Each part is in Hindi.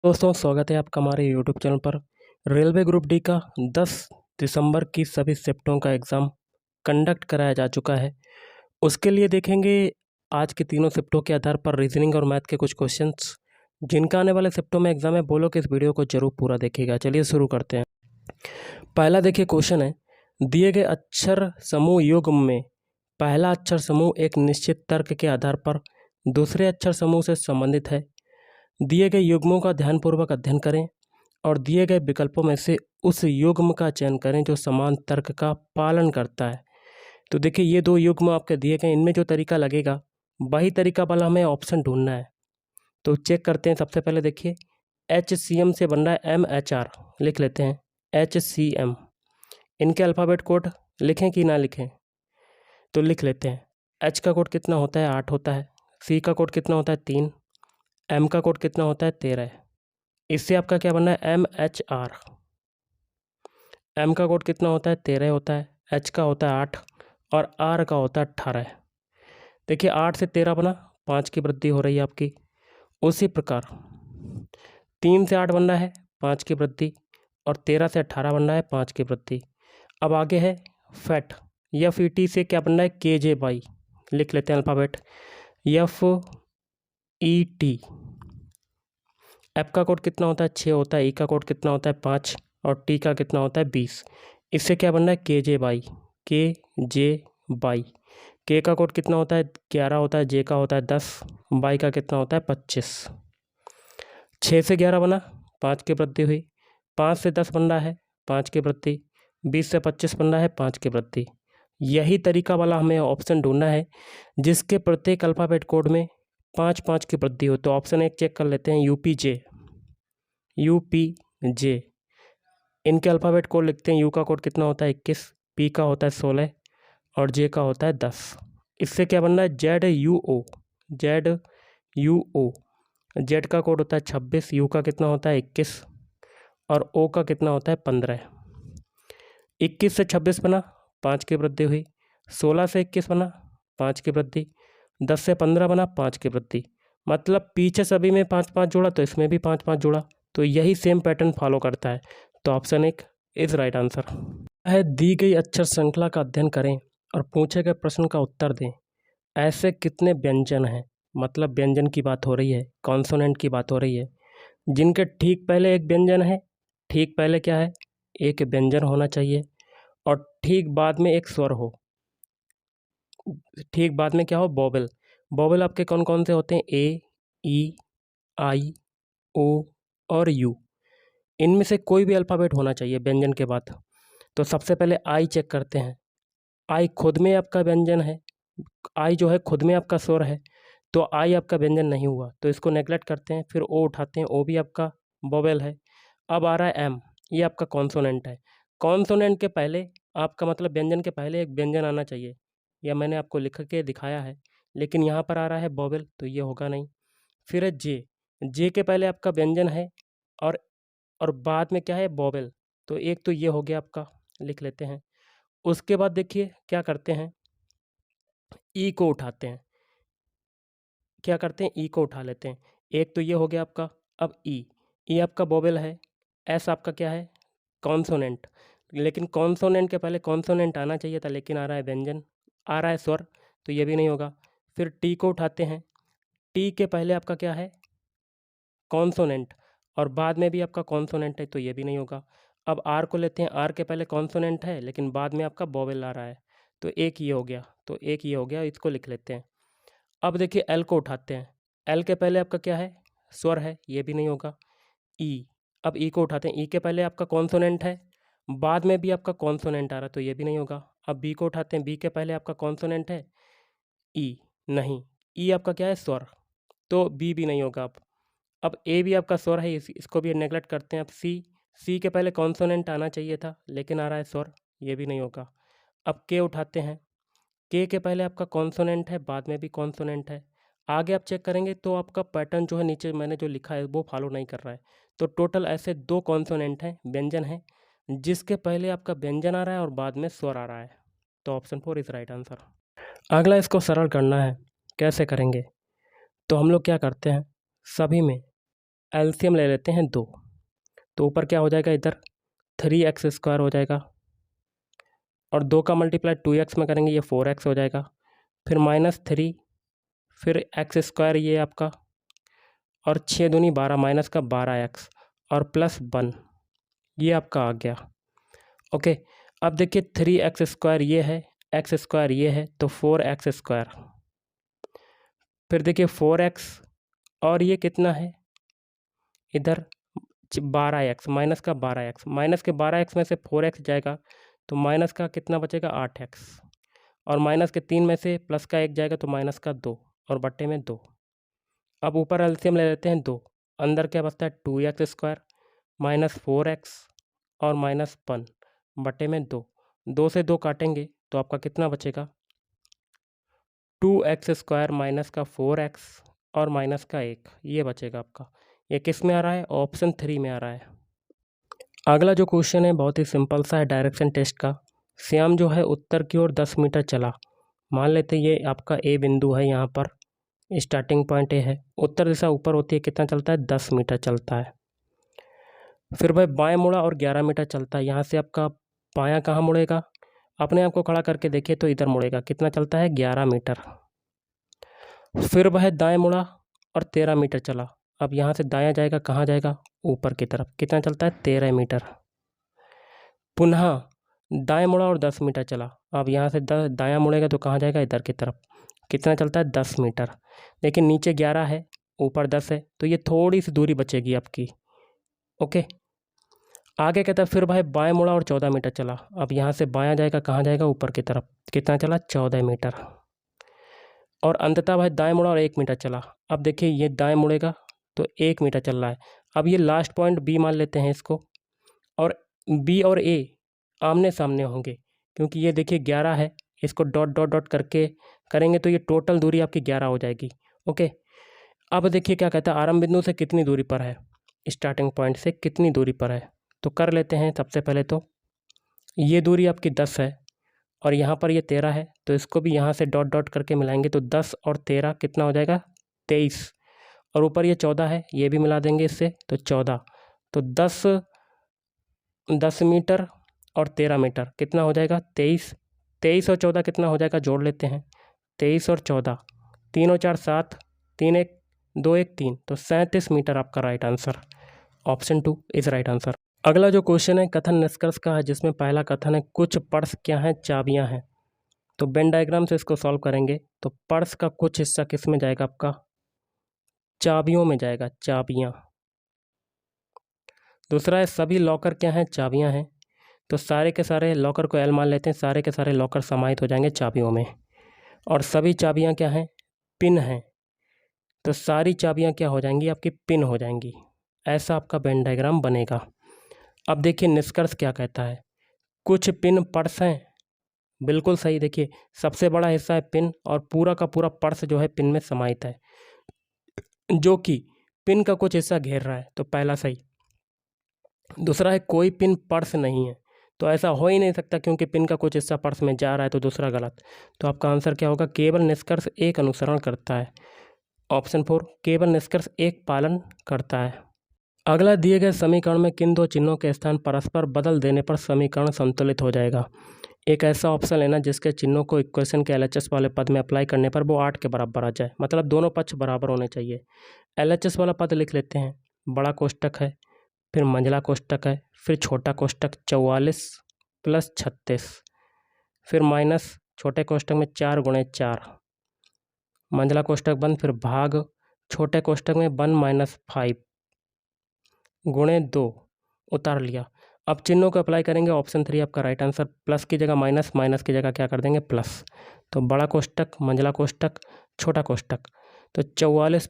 दोस्तों स्वागत है आपका हमारे यूट्यूब चैनल पर। रेलवे ग्रुप डी का 10 दिसंबर की सभी शिफ्टों का एग्ज़ाम कंडक्ट कराया जा चुका है। उसके लिए देखेंगे आज की तीनों शिफ्टों के आधार पर रीजनिंग और मैथ के कुछ क्वेश्चंस। जिनका आने वाले शिफ्टों में एग्ज़ाम है वो लोग इस वीडियो को जरूर पूरा देखिएगा। चलिए शुरू करते हैं। पहला देखिए क्वेश्चन है, दिए गए अक्षर समूह युग्म में पहला अक्षर समूह एक निश्चित तर्क के आधार पर दूसरे अक्षर समूह से संबंधित है। दिए गए युग्मों का ध्यानपूर्वक अध्ययन करें और दिए गए विकल्पों में से उस युग्म का चयन करें जो समान तर्क का पालन करता है। तो देखिए ये दो युग्म आपके दिए गए, इनमें जो तरीका लगेगा वही तरीका वाला हमें ऑप्शन ढूंढना है। तो चेक करते हैं। सबसे पहले देखिए HCM से बन रहा है MHR, लिख लेते हैं HCM। इनके अल्फ़ाबेट कोड लिखें कि ना लिखें? तो लिख लेते हैं। H का कोड कितना होता है? 8 होता है। C का कोड कितना होता है? 3। M का कोड कितना होता है? 13। इससे आपका क्या बनना है? MHR। M का कोड कितना होता है? 13 होता है। H का होता है 8 और R का होता है 18। देखिए 8 से 13 बना, 5 की वृद्धि हो रही है आपकी। उसी प्रकार 3 से 8 बन रहा है 5 की वृद्धि, और 13 से 18 बन रहा है 5 की वृद्धि। अब आगे है फैट, FET से क्या बन रहा है? KJ/, लिख लेते हैं अल्फ़ाबेट FET। F का कोड कितना होता है? 6 होता है। E का कोड कितना होता है? 5 और T का कितना होता है? 20। इससे क्या बनना है? KJ/, KJ/। K का कोड कितना होता है? 11 होता है। J का होता है 10, Y का कितना होता है? 25। 6 से 11 बना, 5 की वृद्धि हुई। 5 से 10 बन रहा है 5 की वृद्धि। 20 से 25 बन रहा है 5 की वृद्धि। यही तरीका वाला हमें ऑप्शन ढूंढना है जिसके प्रत्येक अल्फ़ाबेट कोड में 5-5 की वृद्धि हो। तो ऑप्शन 1 चेक कर लेते हैं, UPJ। इनके अल्फ़ाबेट कोड लिखते हैं। U का कोड कितना होता है? 21। P का होता है 16 और J का होता है 10। इससे क्या बनना है? ZUO। Z का कोड होता है 26, U का कितना होता है? 21 और O का कितना होता है? 15। 21 से 26 बना, 5 की वृद्धि हुई। 16 से 21 बना, 5 की वृद्धि। 10 से 15 बना, 5 की वृद्धि। मतलब पीछे सभी में 5-5 जोड़ा तो इसमें भी 5-5 जोड़ा, तो यही सेम पैटर्न फॉलो करता है। तो ऑप्शन 1 इज राइट आंसर है। दी गई अक्षर श्रृंखला का अध्ययन करें और पूछे गए प्रश्न का उत्तर दें। ऐसे कितने व्यंजन हैं? मतलब व्यंजन की बात हो रही है, कॉन्सोनेंट की बात हो रही है, जिनके ठीक पहले एक व्यंजन है। ठीक पहले क्या है? एक व्यंजन होना चाहिए और ठीक बाद में एक स्वर हो। ठीक बाद में क्या हो? वोवेल। वोवेल आपके कौन कौन से होते हैं? A, E, I, O और U। इनमें से कोई भी अल्फ़ाबेट होना चाहिए व्यंजन के बाद। तो सबसे पहले I चेक करते हैं। I खुद में आपका व्यंजन है। I जो है खुद में आपका स्वर है, तो I आपका व्यंजन नहीं हुआ, तो इसको नेगलेक्ट करते हैं। फिर O उठाते हैं, O भी आपका वोवेल है। अब आ रहा है M, ये आपका कॉन्सोनेंट है। कॉन्सोनेंट के पहले आपका मतलब व्यंजन के पहले एक व्यंजन आना चाहिए, या मैंने आपको लिख के दिखाया है, लेकिन यहाँ पर आ रहा है वोवेल, तो ये होगा नहीं। फिर है J के पहले आपका व्यंजन है और बाद में क्या है? वोवेल। तो एक तो ये हो गया आपका, लिख लेते हैं। उसके बाद देखिए क्या करते हैं, ई को उठाते हैं। क्या करते हैं? ई को उठा लेते हैं। एक तो ये हो गया आपका। अब ई आपका वोवेल है। एस आपका क्या है? कॉन्सोनेंट। लेकिन कॉन्सोनेंट के पहले कॉन्सोनेंट आना चाहिए था, लेकिन आ रहा है व्यंजन, आ रहा है स्वर, तो ये भी नहीं होगा। फिर टी को उठाते हैं। टी के पहले आपका क्या है? कॉन्सोनेंट, और बाद में भी आपका कॉन्सोनेंट है, तो ये भी नहीं होगा। अब आर को लेते हैं। आर के पहले कॉन्सोनेंट है लेकिन बाद में आपका वोवेल आ रहा है, तो एक ये हो गया, तो एक ये हो गया, इसको लिख लेते हैं। अब देखिए एल को उठाते हैं। एल के पहले आपका क्या है? स्वर है, ये भी नहीं होगा। ई, अब ई को उठाते हैं। ई के पहले आपका कॉन्सोनेंट है, बाद में भी आपका कॉन्सोनेंट आ रहा है, तो ये भी नहीं होगा। अब बी को उठाते हैं। बी के पहले आपका कॉन्सोनेंट है, ई नहीं, ई आपका क्या है? स्वर, तो बी भी नहीं होगा। अब ए भी आपका स्वर है, इसको भी नेगलेक्ट करते हैं। अब सी के पहले कॉन्सोनेंट आना चाहिए था, लेकिन आ रहा है स्वर, ये भी नहीं होगा। अब के उठाते हैं। के पहले आपका कॉन्सोनेंट है, बाद में भी कॉन्सोनेंट है। आगे आप चेक करेंगे तो आपका पैटर्न जो है नीचे मैंने जो लिखा है वो फॉलो नहीं कर रहा है। तो टोटल ऐसे 2 कॉन्सोनेंट हैं, व्यंजन हैं, जिसके पहले आपका व्यंजन आ रहा है और बाद में स्वर आ रहा है। तो ऑप्शन 4 इज राइट आंसर। अगला इसको सरल करना है। कैसे करेंगे? तो हम लोग क्या करते हैं, सभी में एलसीएम ले लेते हैं 2, तो ऊपर क्या हो जाएगा, इधर 3x² हो जाएगा, और 2 का मल्टीप्लाई 2x में करेंगे, ये 4x हो जाएगा, फिर -3, फिर x² ये आपका, और 6 दूनी 12, माइनस का 12x, और +1, ये आपका आ गया। ओके, अब देखिए 3x² ये है, x² ये है, तो 4x², फिर देखिए 4x, और ये कितना है इधर 12x, माइनस का 12x, माइनस के 12x में से 4x जाएगा, तो माइनस का कितना बचेगा 8x, और माइनस के 3 में से प्लस का 1 जाएगा, तो माइनस का 2, और बट्टे में 2। अब ऊपर एलसीएम ले लेते हैं 2, अंदर क्या बचता है 2x² माइनस 4x और -1 बटे में 2, 2 से 2 काटेंगे तो आपका कितना बचेगा 2x² माइनस का 4x और माइनस का 1, ये बचेगा आपका। ये किस में आ रहा है, ऑप्शन 3 में आ रहा है। अगला जो क्वेश्चन है बहुत ही सिंपल सा है, डायरेक्शन टेस्ट का। श्याम जो है उत्तर की ओर 10 मीटर चला, मान लेते ये आपका ए बिंदु है, यहाँ पर स्टार्टिंग पॉइंट ए है, उत्तर दिशा ऊपर होती है, कितना चलता है 10 मीटर चलता है। फिर भाई बाएं मुड़ा और 11 मीटर चलता है, यहाँ से आपका बायां कहाँ मुड़ेगा, अपने आप को खड़ा करके देखिए तो इधर मुड़ेगा, कितना चलता है 11 मीटर। फिर वह दाएं मुड़ा और 13 मीटर चला, अब यहाँ से दायां जाएगा, कहाँ जाएगा ऊपर की तरफ, कितना चलता है 13 मीटर। पुनः दाएं मुड़ा और 10 मीटर चला, अब यहाँ से दायां मुड़ेगा तो कहाँ जाएगा इधर की तरफ, कितना चलता है 10 मीटर। लेकिन नीचे 11 है, ऊपर 10 है, तो ये थोड़ी सी दूरी बचेगी आपकी। ओके, आगे कहता है फिर भाई बाएं मुड़ा और 14 मीटर चला, अब यहाँ से बायां जाएगा, कहाँ जाएगा ऊपर की तरफ, कितना चला 14 मीटर। और अंततः भाई दाएं मुड़ा और 1 मीटर चला, अब देखिए ये दाएं मुड़ेगा तो 1 मीटर चल रहा है। अब ये लास्ट पॉइंट बी मान लेते हैं इसको, और बी और ए आमने सामने होंगे, क्योंकि ये देखिए 11 है, इसको डॉट डॉट डॉट करके करेंगे तो ये टोटल दूरी आपकी 11 हो जाएगी। ओके, अब देखिए क्या कहता है, आरंभ बिंदु से कितनी दूरी पर है, स्टार्टिंग पॉइंट से कितनी दूरी पर है, तो कर लेते हैं। सबसे पहले तो ये दूरी आपकी 10 है, और यहाँ पर ये 13 है, तो इसको भी यहाँ से डॉट डॉट करके मिलाएंगे तो 10 और 13 कितना हो जाएगा 23, और ऊपर ये 14 है, ये भी मिला देंगे इससे तो 14, तो 10 मीटर और 13 मीटर कितना हो जाएगा 23, 23 और 14 कितना हो जाएगा, जोड़ लेते हैं 23 और 14, 3 और 4 7, 3 1 2 1 3, तो 37 मीटर आपका right answer, option 2 is right answer. अगला जो क्वेश्चन है कथन निष्कर्ष का है, जिसमें पहला कथन है कुछ पर्स क्या हैं, चाबियां हैं। तो वेन डायग्राम से इसको सॉल्व करेंगे तो पर्स का कुछ हिस्सा किस में जाएगा, आपका चाबियों में जाएगा, चाबियां। दूसरा है सभी लॉकर क्या हैं, चाबियां हैं। तो सारे के सारे लॉकर को एल मान लेते हैं, सारे के सारे लॉकर समाहित हो जाएंगे चाबियों में। और सभी चाबियां क्या हैं, पिन हैं, तो सारी चाबियां क्या हो जाएंगी, आपकी पिन हो जाएंगी। ऐसा आपका वेन डायग्राम बनेगा। अब देखिए निष्कर्ष क्या कहता है, कुछ पिन पर्स हैं, बिल्कुल सही। देखिए सबसे बड़ा हिस्सा है पिन, और पूरा का पूरा पर्स जो है पिन में समाहित है, जो कि पिन का कुछ हिस्सा घेर रहा है, तो पहला सही। दूसरा है कोई पिन पर्स नहीं है, तो ऐसा हो ही नहीं सकता क्योंकि पिन का कुछ हिस्सा पर्स में जा रहा है, तो दूसरा गलत। तो आपका आंसर क्या होगा, केवल निष्कर्ष एक अनुसरण करता है, ऑप्शन 4 केवल निष्कर्ष एक पालन करता है। अगला दिए गए समीकरण में किन दो चिन्हों के स्थान परस्पर बदल देने पर समीकरण संतुलित हो जाएगा। एक ऐसा ऑप्शन लेना जिसके चिन्हों को इक्वेशन के LHS वाले पद में अप्लाई करने पर वो 8 के बराबर आ जाए, मतलब दोनों पक्ष बराबर होने चाहिए। LHS वाला पद लिख लेते हैं, बड़ा कोष्टक है, फिर मंझला कोष्टक है, फिर छोटा कोष्टक 44 + 36, फिर माइनस छोटे कोष्टक में 4 × 4, मंझला कोष्टक बंद, फिर भाग छोटे कोष्टक में 1 - 5 × 2 उतार लिया। अब चिन्हों को अप्लाई करेंगे, ऑप्शन 3 आपका राइट आंसर। प्लस की जगह माइनस, माइनस की जगह क्या कर देंगे प्लस, तो बड़ा कोष्टक, मंझला कोष्टक, छोटा कोष्टक, तो 44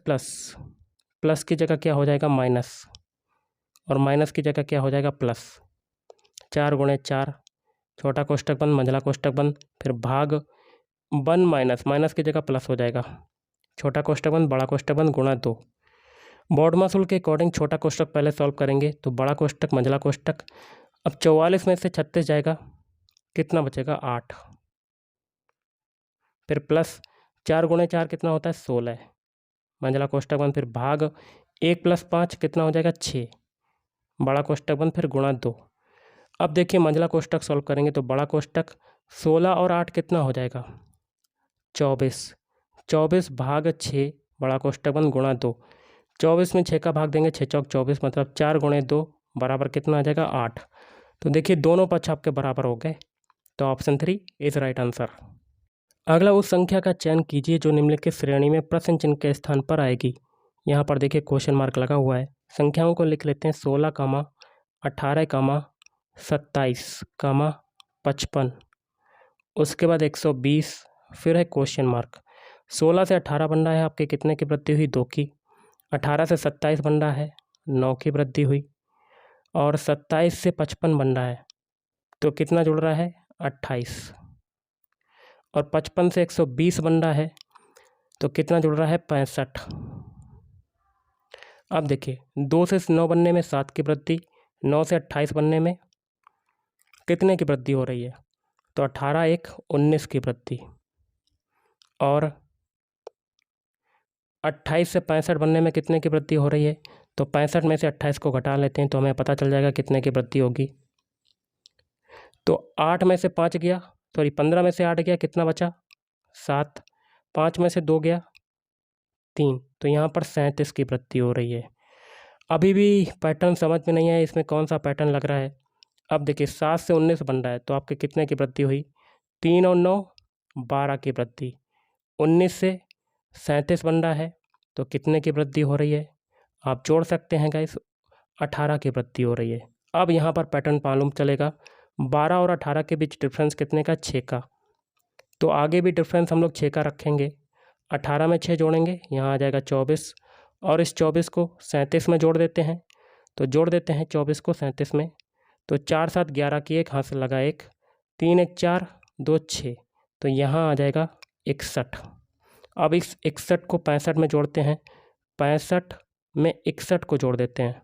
प्लस की जगह क्या हो जाएगा माइनस, और माइनस की जगह क्या हो जाएगा प्लस, 4 × 4, छोटा कोष्टक बंद, मंझला कोष्टक बंद, फिर भाग 1 - माइनस की जगह प्लस हो जाएगा, छोटा कोष्टक बंद, बड़ा कोष्टक बंद, × 2। बोर्ड मासूल के अकॉर्डिंग छोटा कोष्टक पहले सॉल्व करेंगे, तो बड़ा कोष्टक, मंझला कोष्टक। अब 44 में से 36 जाएगा, कितना बचेगा 8, फिर प्लस 4 × 4 कितना होता है 16, मंझला कोष्टक बंद, फिर भाग 1+5 कितना हो जाएगा 6, बड़ा कोष्टक बंद, फिर गुणा 2। अब देखिए मंझला कोष्टक सॉल्व करेंगे तो बड़ा कोष्टक 16 और 8 कितना हो जाएगा 24, 24 भाग 6 बड़ा कोष्टक बंद गुणा 2। 24 में 6 का भाग देंगे, 6 चौक 24 मतलब 4 गुणे 2 बराबर कितना आ जाएगा 8। तो देखिए दोनों पक्ष आपके बराबर हो गए, तो ऑप्शन 3 इज राइट आंसर। अगला उस संख्या का चयन कीजिए जो निम्नलिखित श्रेणी में प्रश्न चिन्ह के स्थान पर आएगी। यहाँ पर देखिए क्वेश्चन मार्क लगा हुआ है। संख्याओं को लिख लेते हैं 16, 18, 27, 55, उसके बाद 120, फिर है क्वेश्चन मार्क। 16 से 18 बन रहा है आपके कितने की वृद्धि हुई 2 की, 18 से 27 बन रहा है 9 की वृद्धि हुई, और 27 से 55 बन रहा है तो कितना जुड़ रहा है 28, और 55 से 120 बन रहा है तो कितना जुड़ रहा है 65। अब देखिए 2 से 9 बनने में 7 की वृद्धि, 9 से 28 बनने में कितने की वृद्धि हो रही है तो 18 1 19 की वृद्धि, और 28 से 65 बनने में कितने की वृद्धि हो रही है तो 65 में से 28 को घटा लेते हैं तो हमें पता चल जाएगा कितने की वृद्धि होगी। तो 8 में से 5 गया, सॉरी 15 में से 8 गया, कितना बचा 7, 5 में से 2 गया 3, तो यहाँ पर 37 की वृद्धि हो रही है। अभी भी पैटर्न समझ में नहीं आया इसमें कौन सा पैटर्न लग रहा है। अब देखिए 7 से 19 बन रहा है तो आपके कितने की वृद्धि हुई 3 और 9 12 की वृद्धि, 19 से 37 बन रहा है तो कितने की वृद्धि हो रही है आप जोड़ सकते हैं गाइस 18 की वृद्धि हो रही है। अब यहाँ पर पैटर्न मालूम चलेगा 12 और 18 के बीच डिफरेंस कितने का 6 का, तो आगे भी डिफरेंस हम लोग 6 का रखेंगे। 18 में 6 जोड़ेंगे यहाँ आ जाएगा 24, और इस 24 को 37 में जोड़ देते हैं, तो जोड़ देते हैं 24 को 37 में, तो 4 7 11 की एक हाथ से लगा 1, 3 1 4 2 6, तो यहाँ आ जाएगा 61। अब इस 61 को 65 में जोड़ते हैं, 65 में 61 को जोड़ देते हैं,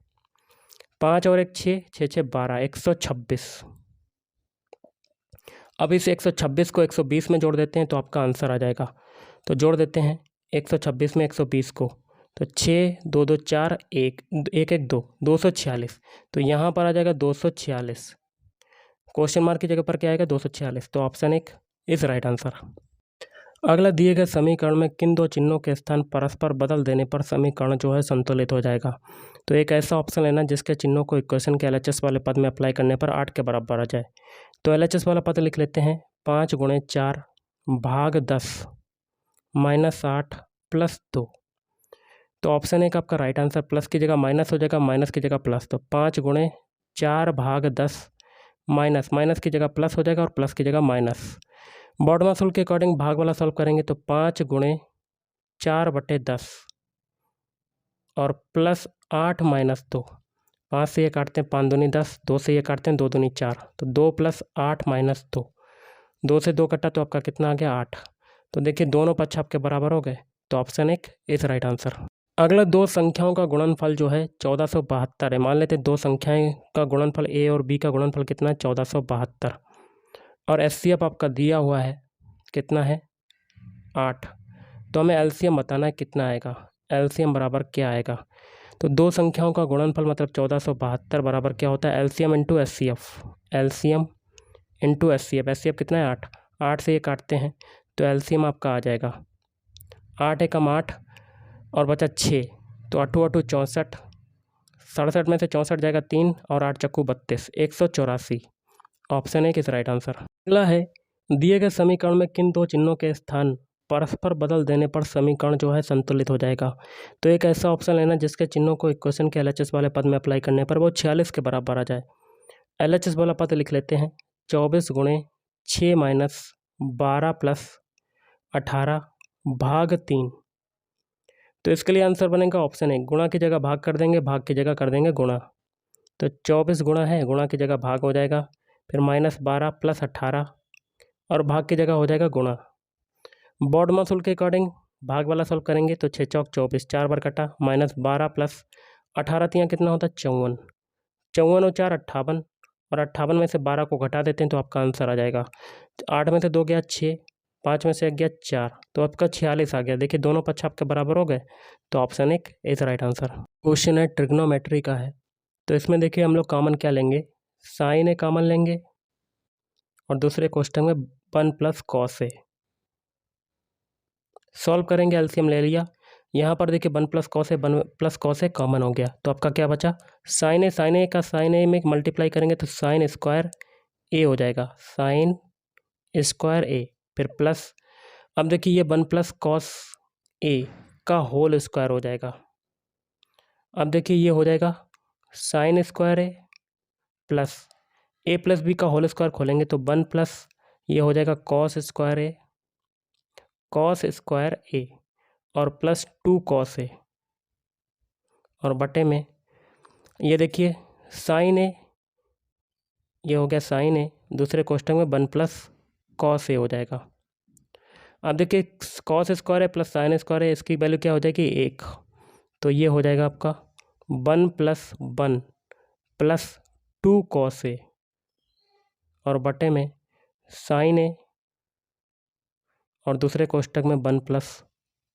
5 और 1 6, 6 6 12, 126। अब इस 126 को 120 में जोड़ देते हैं तो आपका आंसर आ जाएगा। तो जोड़ देते हैं 126 में 120 को, तो 6 2 2 4 1 1 1 2 246, तो यहाँ पर आ जाएगा 246। क्वेश्चन मार्क की जगह पर क्या आएगा 246, तो ऑप्शन 1 इज राइट आंसर। अगला दिए गए समीकरण में किन दो चिन्हों के स्थान परस्पर बदल देने पर समीकरण जो है संतुलित हो जाएगा। तो एक ऐसा ऑप्शन लेना जिसके चिन्हों को इक्वेशन के LHS वाले पद में अप्लाई करने पर 8 के बराबर आ जाए। तो LHS वाला पद लिख लेते हैं 5 गुणे 4 भाग 10 माइनस 8 प्लस 2, तो ऑप्शन 1 आपका राइट आंसर, प्लस की जगह माइनस हो जाएगा, माइनस की जगह प्लस, तो 5 गुणे 4 भाग 10 माइनस, माइनस की जगह प्लस हो जाएगा और प्लस की जगह माइनस। बॉडमास रूल के अकॉर्डिंग भाग वाला सॉल्व करेंगे तो 5 गुणे 4/10 और प्लस 8 माइनस 2, 5 से ये काटते हैं 5 दूनी 10, 2 से ये काटते हैं 2 दूनी 4, तो 2 + 8 - 2, 2 से 2 कटा तो आपका कितना आ गया 8। तो देखिए दोनों पक्ष आपके बराबर हो गए, तो ऑप्शन 1 इज राइट आंसर। अगला दो संख्याओं का गुणनफल जो है 1472 है। मान लेते हैं दो संख्याएं का गुणनफल A और B का गुणनफल कितना है 1472, और HCF आपका दिया हुआ है कितना है 8, तो हमें LCM बताना है कितना आएगा, LCM बराबर क्या आएगा। तो दो संख्याओं का गुणनफल मतलब 1472 बराबर क्या होता है LCM into HCF, LCM into HCF, HCF कितना है 8, 8 से ये काटते हैं तो LCM आपका आ जाएगा 8 एकम 8 और बचा 6, तो 8 8 64, 67 में से 64 जाएगा 3 और 8 चक्कू 32, 184, ऑप्शन 1 इज राइट आंसर। अगला है दिए गए समीकरण में किन दो चिन्हों के स्थान परस्पर बदल देने पर समीकरण जो है संतुलित हो जाएगा। तो एक ऐसा ऑप्शन लेना जिसके चिन्हों को इक्वेशन के LHS वाले पद में अप्लाई करने पर वो 46 के बराबर आ जाए। LHS वाला पद लिख लेते हैं 24 गुणे 6 माइनस 12 प्लस 18 भाग 3, तो इसके लिए आंसर बनेगा ऑप्शन 1, गुणा की जगह भाग कर देंगे, भाग की जगह कर देंगे गुणा, तो 24 गुणा है, गुणा की जगह भाग हो जाएगा, फिर -12 प्लस 18 और भाग की जगह हो जाएगा गुणा। बॉडमास रूल के अकॉर्डिंग भाग वाला सॉल्व करेंगे तो 6 चौक 24, 4 बार कटा, -12 प्लस 18 तियाँ कितना होता है 54, 54 और 4 58, और 58 में से 12 को घटा देते हैं तो आपका आंसर आ जाएगा 8 में से 2 गया 6, 5 में से 1 गया 4, तो आपका 46 आ गया। देखिए दोनों पक्ष आपके बराबर हो गए, तो option 1 is right answer. Question है ट्रिग्नोमेट्री का है, तो इसमें देखिए हम लोग कॉमन क्या लेंगे, साइन ए कॉमन लेंगे और दूसरे क्वेश्चन में 1 प्लस कॉस ए। सॉल्व करेंगे, एलसीएम ले लिया। यहाँ पर देखिए 1 plus cos A 1 plus cos A common हो गया, तो आपका क्या बचा, साइन ए का साइन ए में मल्टीप्लाई करेंगे तो साइन स्क्वायर ए हो जाएगा, साइन स्क्वायर ए, फिर प्लस, अब देखिए ये 1 प्लस कॉस ए का होल स्क्वायर हो जाएगा। अब देखिए ये हो जाएगा साइन स्क्वायर ए प्लस ए प्लस बी का होल स्क्वायर खोलेंगे तो 1 प्लस ये हो जाएगा कॉस स्क्वायर ए, कॉस स्क्वायर ए और प्लस 2 कॉस ए और बटे में ये देखिए साइन ए, ये हो गया साइन ए, दूसरे क्वेश्चन में 1 प्लस कॉस ए हो जाएगा। अब देखिए कॉस स्क्वायर है प्लस साइन स्क्वायर है, इसकी वैल्यू क्या हो जाएगी 1, तो ये हो जाएगा आपका 1 प्लस 1 प्लस 2 कॉस ए और बटे में साइन ए और दूसरे कोष्टक में 1 प्लस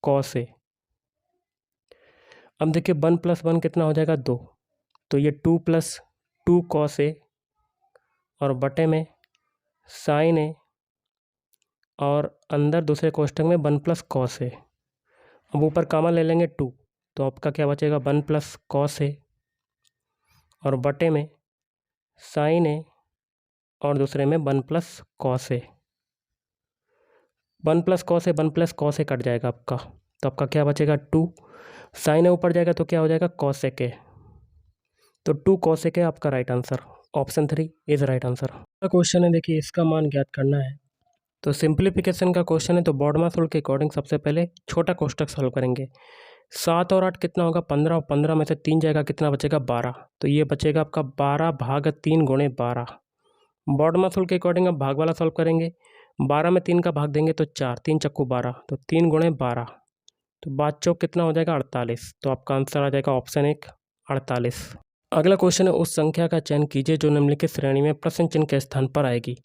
कॉस ए। अब देखिए 1 प्लस 1 कितना हो जाएगा 2, तो ये 2 प्लस 2 कॉस ए और बटे में साइन ए और अंदर दूसरे कोष्टक में 1 प्लस कॉस ए। अब ऊपर कॉमन ले लेंगे 2, तो आपका क्या बचेगा 1 प्लस कॉस ए और बटे में साइन ए और दूसरे में 1 plus cos A. 1 plus cos A 1 plus cos A cut जाएगा आपका, तो आपका क्या बचेगा 2, साइन ए ऊपर जाएगा तो क्या हो जाएगा कॉस ए के, तो 2 कॉस ए के आपका right answer, option 3 is right answer. Question है देखिए इसका मान ज्ञात करना है, तो सिंप्लीफिकेशन का क्वेश्चन है, तो बॉडमास रूल के अकॉर्डिंग सबसे पहले छोटा कोष्टक सॉल्व करेंगे। 7 और 8 कितना होगा 15, और 15 में से 3 जाएगा कितना बचेगा 12, तो ये बचेगा आपका 12 भाग 3 गुणे 12। बॉडमास रूल के अकॉर्डिंग अब भाग वाला सॉल्व करेंगे, 12 में 3 का भाग देंगे तो 4, 3 चक्कू 12, तो 3 गुणे 12, तो 5 चौक कितना हो जाएगा 48, तो आपका आंसर आ जाएगा ऑप्शन 1 48। अगला क्वेश्चन है उस संख्या का चयन कीजिए जो निम्नलिखित श्रेणी में प्रश्न चिन्ह के स्थान पर आएगी।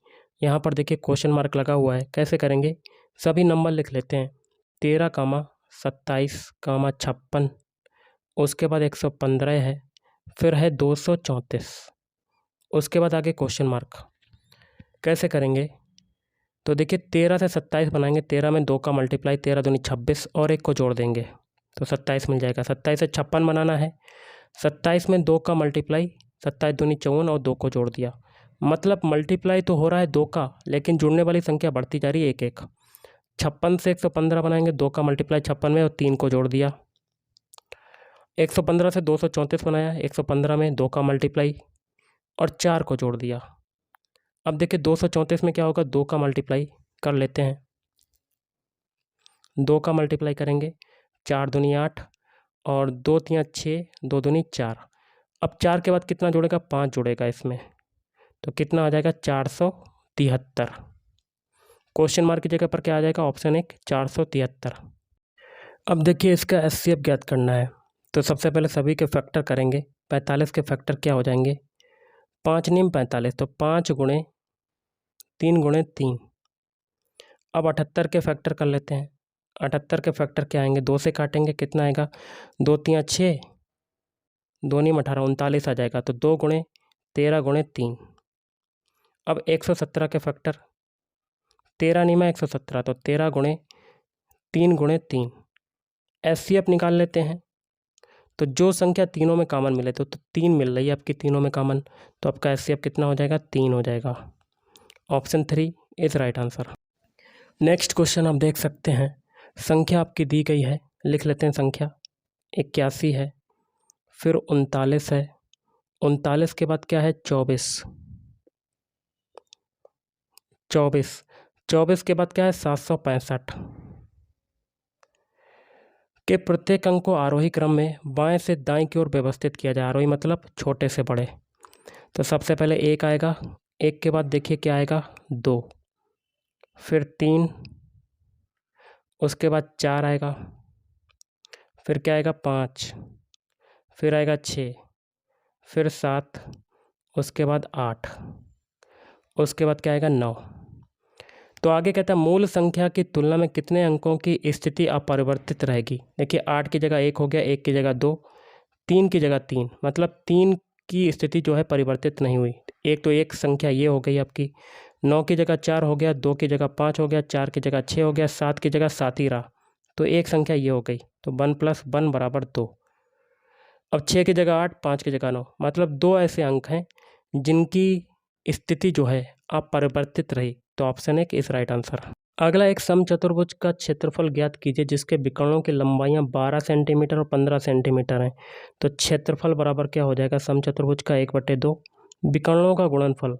यहाँ पर देखिए क्वेश्चन मार्क लगा हुआ है, कैसे करेंगे, सभी नंबर लिख लेते हैं, 13, 27, 56, उसके बाद 115 है, फिर है 234, उसके बाद आगे क्वेश्चन मार्क। कैसे करेंगे, तो देखिए 13 से 27 बनाएंगे, 13 में 2 का मल्टीप्लाई, 13 दूनी 26 और 1 को जोड़ देंगे तो 27 मिल जाएगा। 27 से 56 बनाना है, 27 में 2 का मल्टीप्लाई, 27 दूनी 54 और 2 को जोड़ दिया, मतलब मल्टीप्लाई तो हो रहा है 2 का, लेकिन जुड़ने वाली संख्या बढ़ती जा रही है 1 1। 56 से 115 बनाएंगे, 2 का मल्टीप्लाई 56 में और 3 को जोड़ दिया। 115 से 234 बनाया, 115 में 2 का मल्टीप्लाई और 4 को जोड़ दिया। अब देखिए 234 में क्या होगा, 2 का मल्टीप्लाई कर लेते हैं, 2 का मल्टीप्लाई करेंगे, 4 दूनी 8 और 2 तियाँ 6, 2 दूनी 4। अब 4 के बाद कितना जुड़ेगा 5 जुड़ेगा इसमें, तो कितना आ जाएगा 473। क्वेश्चन मार्क की जगह पर क्या आ जाएगा ऑप्शन 1 473। अब देखिए इसका एचसीएफ ज्ञात करना है, तो सबसे पहले सभी के फैक्टर करेंगे। 45 के फैक्टर क्या हो जाएंगे, 5 नियम 45, तो 5 गुणे 3 गुणे 3। अब 78 के फैक्टर कर लेते हैं, 78 के फैक्टर क्या आएंगे, 2 से काटेंगे कितना आएगा, 2 तियाँ 6, 2 नियम 18, 39 आ जाएगा, तो 2 गुणे 13 गुणे 3। अब 117 के फैक्टर, 13 नियम 117, तो 13 गुणे 3 गुणे 3। एचसीएफ निकाल लेते हैं, तो जो संख्या तीनों में कॉमन मिले तो 3 मिल रही है आपकी तीनों में कॉमन, तो आपका एचसीएफ कितना हो जाएगा 3 हो जाएगा, option 3 is right answer. Next question आप देख सकते हैं, संख्या आपकी दी गई है, लिख लेते हैं संख्या 81 है, फिर 39 है, 39 के बाद क्या है 24, 24 के बाद क्या है 765 के प्रत्येक अंक को आरोही क्रम में बाएं से दाएं की ओर व्यवस्थित किया जाए। आरोही मतलब छोटे से बड़े, तो सबसे पहले 1 आएगा, 1 के बाद देखिए क्या आएगा 2, फिर 3, उसके बाद 4 आएगा, फिर क्या आएगा 5, फिर आएगा 6, फिर 7, उसके बाद 8, उसके बाद क्या आएगा 9। तो आगे कहता है मूल संख्या की तुलना में कितने अंकों की स्थिति अपरिवर्तित रहेगी। देखिए 8 की जगह 1 हो गया, 1 की जगह 2, 3 की जगह 3, मतलब 3 की स्थिति जो है परिवर्तित नहीं हुई। एक तो एक संख्या ये हो गई आपकी, 9 की जगह 4 हो गया, 2 की जगह 5 हो गया, 4 की जगह 6 हो गया, 7 की जगह 7 ही रहा, तो एक संख्या ये हो गई। तो 1 + 1 = 2। अब 6 की जगह 8, 5 की जगह 9, मतलब 2 ऐसे अंक हैं जिनकी स्थिति जो है अपरिवर्तित रही। तो ऑप्शन 1 इज राइट आंसर। अगला एक समचतुर्भुज का क्षेत्रफल ज्ञात कीजिए जिसके विकर्णों की लंबाइयाँ 12 सेंटीमीटर और 15 सेंटीमीटर हैं। तो क्षेत्रफल बराबर क्या हो जाएगा समचतुर्भुज का 1/2 विकर्णों का गुणनफल।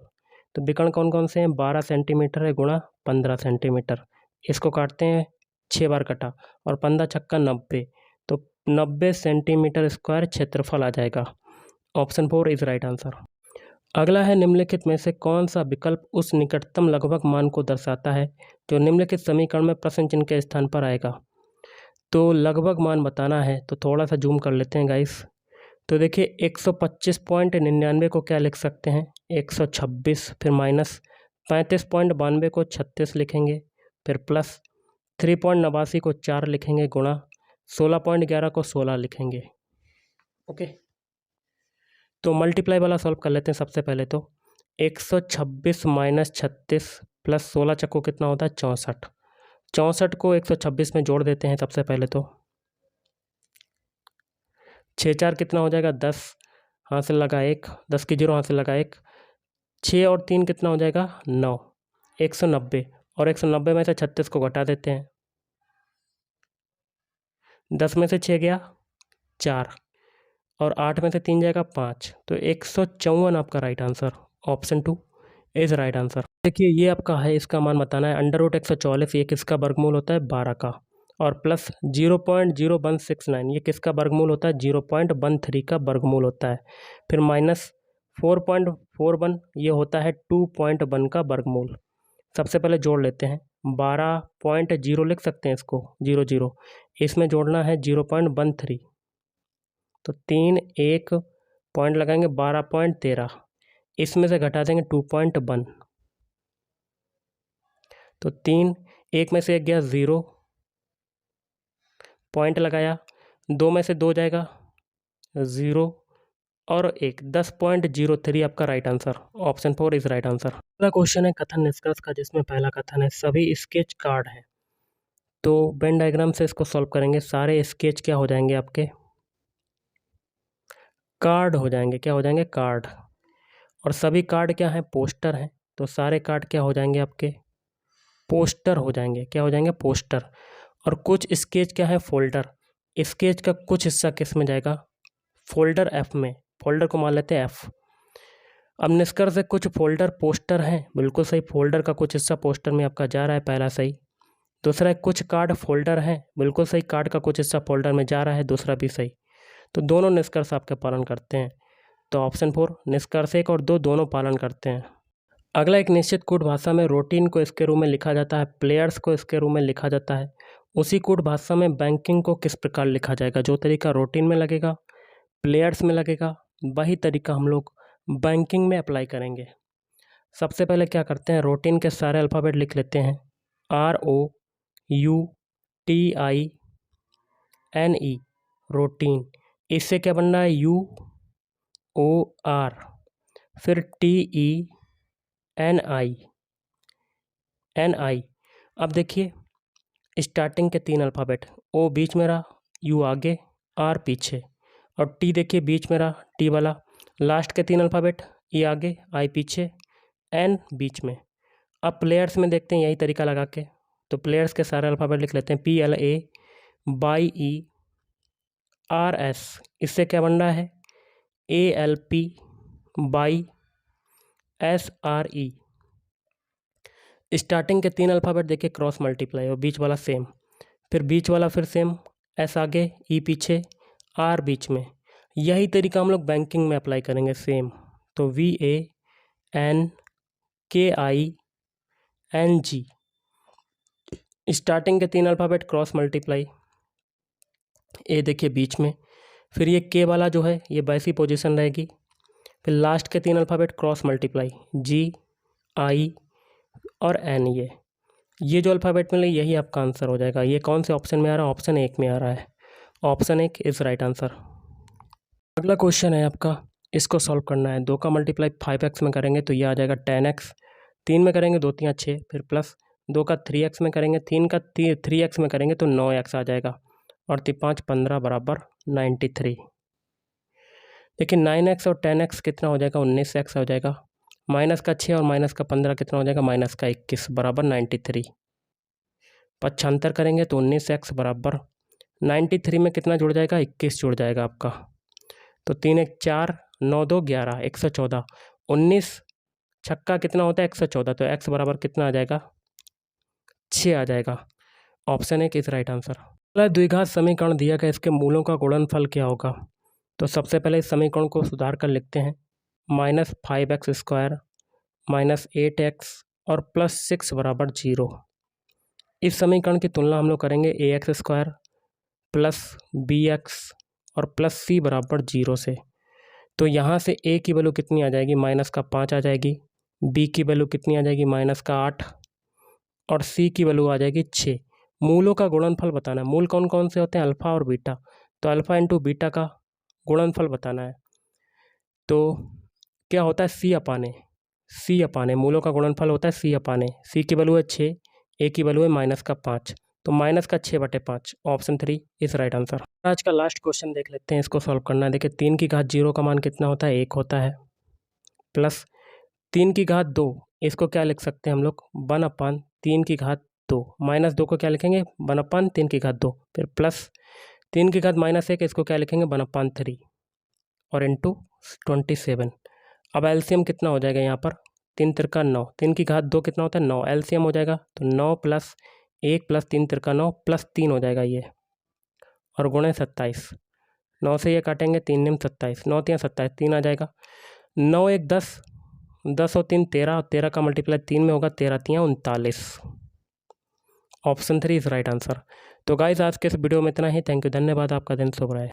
तो विकर्ण कौन कौन से हैं, 12 सेंटीमीटर है गुणा 15 सेंटीमीटर, इसको काटते हैं 6 बार कटा, और 15 छक्का 90, तो 90 सेंटीमीटर स्क्वायर क्षेत्रफल आ जाएगा। Option 4 is right answer. अगला है निम्नलिखित में से कौन सा विकल्प उस निकटतम लगभग मान को दर्शाता है जो निम्नलिखित समीकरण में प्रश्न चिन्ह के स्थान पर आएगा। तो लगभग मान बताना है, तो थोड़ा सा जूम कर लेते हैं गाइस। तो देखिए 125.99 को क्या लिख सकते हैं, 126, फिर माइनस 35.92 को 36 लिखेंगे, फिर प्लस 3.89 को 4 लिखेंगे, गुणा 16.11 को 16 लिखेंगे। ओके, तो मल्टीप्लाई वाला सॉल्व कर लेते हैं। सबसे पहले तो 126 - 36 + 16 चक्को कितना होता है 64। 64 को 126 में जोड़ देते हैं सबसे पहले तो, 6 4 कितना हो जाएगा 10, हाथ से लगा 1, 10 की 0 हाथ से लगा 1, 6 और 3 कितना हो जाएगा 9, 190, और 190 में से 36 को घटा देते हैं, 10 में से 6 गया 4, और 8 में से 3 जाएगा 5, तो 154 आपका right answer. Option 2 is right answer. देखिए ये आपका है, इसका मान बताना है। √144 ये किसका वर्गमूल होता है 12 का, और प्लस 0.0169 ये किसका वर्गमूल होता है 0.13 का वर्गमूल होता है, फिर माइनस 4.41 ये होता है 2.1 का वर्गमूल। सबसे पहले जोड़ लेते हैं, 12.0 लिख सकते हैं इसको, 00 इसमें जोड़ना है 0.13, तो 3 1 पॉइंट लगाएंगे 12.13, इसमें से घटा देंगे 2.1, तो 3 1 में से 1 गया 0, पॉइंट लगाया, 2 में से 2 जाएगा 0, और 1 10.03 आपका right answer. Option 4 is right answer. अगला क्वेश्चन है कथन निष्कर्ष का, जिसमें पहला कथन है सभी स्केच कार्ड हैं। तो वेन डायग्राम से इसको सॉल्व करेंगे, सारे स्केच क्या हो जाएंगे आपके कार्ड हो जाएंगे, क्या हो जाएंगे कार्ड, और सभी कार्ड क्या हैं पोस्टर हैं, तो सारे कार्ड क्या हो जाएंगे आपके पोस्टर हो जाएंगे, क्या हो जाएंगे पोस्टर। और कुछ स्केच क्या है फोल्डर, स्केच का कुछ हिस्सा किस में जाएगा फोल्डर F में, फोल्डर को मान लेते हैं F। अब निष्कर्ष है कुछ फोल्डर पोस्टर हैं, बिल्कुल सही, फोल्डर का कुछ हिस्सा पोस्टर में आपका जा रहा है, पहला सही। दूसरा है कुछ कार्ड फोल्डर हैं, बिल्कुल सही, कार्ड का कुछ हिस्सा फोल्डर में जा रहा है, दूसरा भी सही। तो दोनों निष्कर्ष आपके पालन करते हैं, तो ऑप्शन 4 निष्कर्ष 1 और 2 दोनों पालन करते हैं। अगला एक निश्चित कोड भाषा में रूटीन को इसके रूप में लिखा जाता है, प्लेयर्स को इसके रूप में लिखा जाता है। उसी कोड भाषा में बैंकिंग को किस प्रकार लिखा जाएगा, जो तरीका रूटीन में लगेगा प्लेयर्स में लगेगा, वही तरीका हम लोग बैंकिंग में अप्लाई करेंगे। सबसे पहले क्या करते हैं, रूटीन के सारे अल्फ़ाबेट लिख लेते हैं, ROUTINE रूटीन, इससे क्या बनना है UOR, फिर TENI। अब देखिए स्टार्टिंग के 3 अल्फ़ाबेट, O बीच में रहा, U आगे, R पीछे, और T देखिए बीच में रहा T वाला, लास्ट के 3 अल्फ़ाबेट E आगे, I पीछे, N बीच में। अब प्लेयर्स में देखते हैं यही तरीका लगा के, तो प्लेयर्स के सारे अल्फ़ाबेट लिख लेते हैं, PLAYERS, इससे क्या बन रहा है ALPYSRE। स्टार्टिंग के 3 अल्फ़ाबेट देखिए क्रॉस मल्टीप्लाई, और बीच वाला सेम, फिर बीच वाला फिर सेम, S आगे E पीछे R बीच में। यही तरीका हम लोग बैंकिंग में अप्लाई करेंगे सेम, तो VANKING, स्टार्टिंग के 3 अल्फ़ाबेट क्रॉस मल्टीप्लाई, ए देखिए बीच में, फिर ये के वाला जो है ये वैसी पोजीशन रहेगी, फिर लास्ट के 3 अल्फ़ाबेट क्रॉस मल्टीप्लाई GI और N, ये ये जो अल्फ़ाबेट मिले यही आपका आंसर हो जाएगा। ये कौन से ऑप्शन में आ रहा है? ऑप्शन 1 में आ रहा है। Option 1 is right answer. अगला क्वेश्चन है आपका, इसको सॉल्व करना है। 2 का मल्टीप्लाई 5x में करेंगे तो ये आ जाएगा 10x। 3 में करेंगे 2 3 6, फिर प्लस 2 का 3x में करेंगे, 3 का 3x में करेंगे तो 9x आ जाएगा, और 5 15 बराबर 93। देखिए 9x और 10x कितना हो जाएगा? 19x हो जाएगा। माइनस का 6 और माइनस का 15 कितना हो जाएगा? माइनस का 21 बराबर 93। 75 करेंगे तो 19x बराबर 93 में कितना जुड़ जाएगा? 21 जुड़ जाएगा आपका। तो 3 1 4 9 2 11 114। 19 छक्का कितना होता है? 114। तो x बराबर कितना आ जाएगा? 6 आ जाएगा। Option 1 is right answer. अगला द्विघात समीकरण दिया गया, इसके मूलों का गुणनफल क्या होगा? तो सबसे पहले इस समीकरण को सुधार कर लिखते हैं। -5x² -8x और +6 बराबर 0। इस समीकरण की तुलना हम लोग करेंगे ax² प्लस bx और +c बराबर 0 से। तो यहाँ से a की वैल्यू कितनी आ जाएगी? -5 आ जाएगी। b की वैल्यू कितनी आ जाएगी? -8 और c की वैल्यू आ जाएगी 6। मूलों का गुणनफल बताना है। मूल कौन कौन से होते हैं? अल्फ़ा और बीटा। तो अल्फ़ा इंटू बीटा का गुणनफल बताना है। तो क्या होता है? सी अपाने मूलों का गुणनफल होता है सी अपाने। सी की वैल्यू है 6, ए की वैल्यू है -5, तो -6/5। Option 3 is right answer. आज का लास्ट क्वेश्चन देख लेते हैं, इसको सॉल्व करना है। देखिए 3 की घात 0 का मान कितना होता है? 1 होता है। प्लस 3 की घात 2, इसको क्या लिख सकते हैं हम लोग? 1/3 की घात 2। -2 को क्या लिखेंगे? 1/3 की घात 2। फिर प्लस 3 की घात -1, इसको क्या लिखेंगे? 1/3 और इंटू 27। अब एलसीएम कितना हो जाएगा यहाँ पर? 3 तिरका 9। 3 की घात 2 कितना होता है? 9। एलसीएम हो जाएगा तो 9 + 1 + 3 तिरका 9 + 3 हो जाएगा ये, और गुणे 27। 9 से ये काटेंगे, 3 निम 27, 9 3 27, 3 आ जाएगा। 9 1 10, 10 और 3 13, 13 का मल्टीप्लाई 3 में होगा, 13 3 39। Option 3 is right answer. तो गाइज आज के इस वीडियो में इतना ही। थैंक यू, धन्यवाद। आपका दिन शुभ रहे।